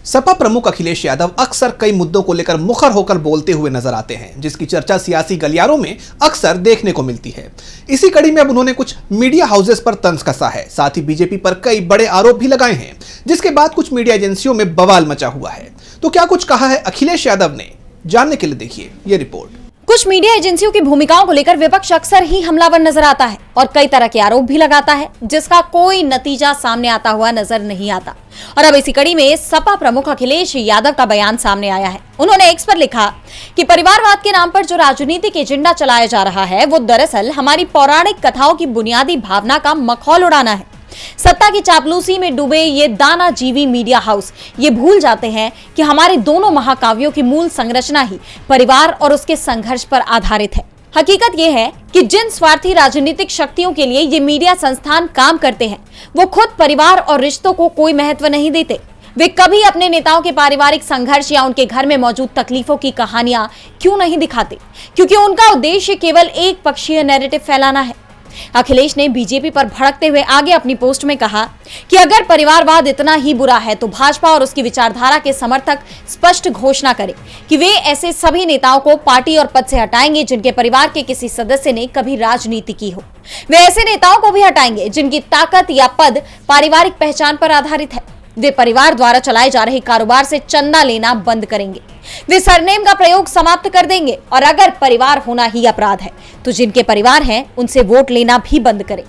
सपा प्रमुख अखिलेश यादव अक्सर कई मुद्दों को लेकर मुखर होकर बोलते हुए नजर आते हैं, जिसकी चर्चा सियासी गलियारों में अक्सर देखने को मिलती है। इसी कड़ी में अब उन्होंने कुछ मीडिया हाउसेस पर तंज कसा है, साथ ही बीजेपी पर कई बड़े आरोप भी लगाए हैं, जिसके बाद कुछ मीडिया एजेंसियों में बवाल मचा हुआ है। तो क्या कुछ कहा है अखिलेश यादव ने, जानने के लिए देखिए ये रिपोर्ट। कुछ मीडिया एजेंसियों की भूमिकाओं को लेकर विपक्ष अक्सर ही हमलावर नजर आता है और कई तरह के आरोप भी लगाता है, जिसका कोई नतीजा सामने आता हुआ नजर नहीं आता। और अब इसी कड़ी में सपा प्रमुख अखिलेश यादव का बयान सामने आया है। उन्होंने एक्स पर लिखा कि परिवारवाद के नाम पर जो राजनीतिक एजेंडा चलाया जा रहा है, वो दरअसल हमारी पौराणिक कथाओं की बुनियादी भावना का मखौल उड़ाना है। सत्ता की चापलूसी में डूबे ये दानाजीवी मीडिया हाउस ये भूल जाते हैं कि हमारे दोनों महाकाव्यों की मूल संरचना ही परिवार और उसके संघर्ष पर आधारित है। हकीकत यह है कि जिन स्वार्थी राजनीतिक शक्तियों के लिए ये मीडिया संस्थान काम करते हैं, वो खुद परिवार और रिश्तों को कोई महत्व नहीं देते। वे कभी अपने नेताओं के पारिवारिक संघर्ष या उनके घर में मौजूद तकलीफों की कहानियां क्यों नहीं दिखाते? क्योंकि उनका उद्देश्य केवल एक पक्षीय नैरेटिव फैलाना है। अखिलेश ने बीजेपी पर भड़कते हुए आगे अपनी पोस्ट में कहा कि अगर परिवारवाद इतना ही बुरा है तो भाजपा और उसकी विचारधारा के समर्थक स्पष्ट घोषणा करें कि वे ऐसे सभी नेताओं को पार्टी और पद से हटाएंगे जिनके परिवार के किसी सदस्य ने कभी राजनीति की हो। वे ऐसे नेताओं को भी हटाएंगे जिनकी ताकत या पद पारिवारिक पहचान पर आधारित है। वे परिवार द्वारा चलाए जा रहे कारोबार से चंदा लेना बंद करेंगे। वे सरनेम का प्रयोग समाप्त कर देंगे और अगर परिवार होना ही अपराध है तो जिनके परिवार हैं उनसे वोट लेना भी बंद करें।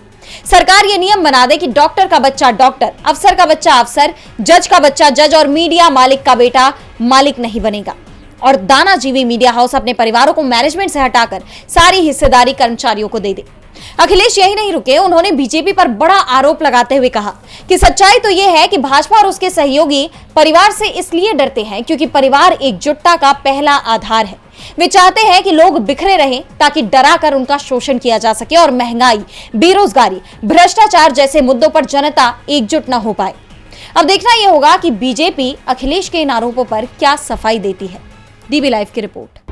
सरकार ये नियम बना दे कि डॉक्टर का बच्चा डॉक्टर, अफसर का बच्चा अफसर, जज का बच्चा जज और मीडिया मालिक का बेटा मालिक नहीं बनेगा। और दानाजीवी मीडिया हाउस अपने परिवारों को मैनेजमेंट से हटाकर सारी हिस्सेदारी कर्मचारियों को दे दे। अखिलेश यही नहीं रुके, उन्होंने बीजेपी पर बड़ा आरोप लगाते हुए कहा कि सच्चाई तो यह है कि भाजपा और उसके सहयोगी परिवार से इसलिए डरते हैं क्योंकि परिवार एकजुटता का पहला आधार है। वे चाहते हैं कि लोग बिखरे रहें ताकि डरा कर उनका शोषण किया जा सके और महंगाई, बेरोजगारी, भ्रष्टाचार जैसे मुद्दों पर जनता एकजुट न हो पाए। अब देखना यह होगा कि बीजेपी अखिलेश के इन आरोपों पर क्या सफाई देती है। डीबी लाइव की रिपोर्ट।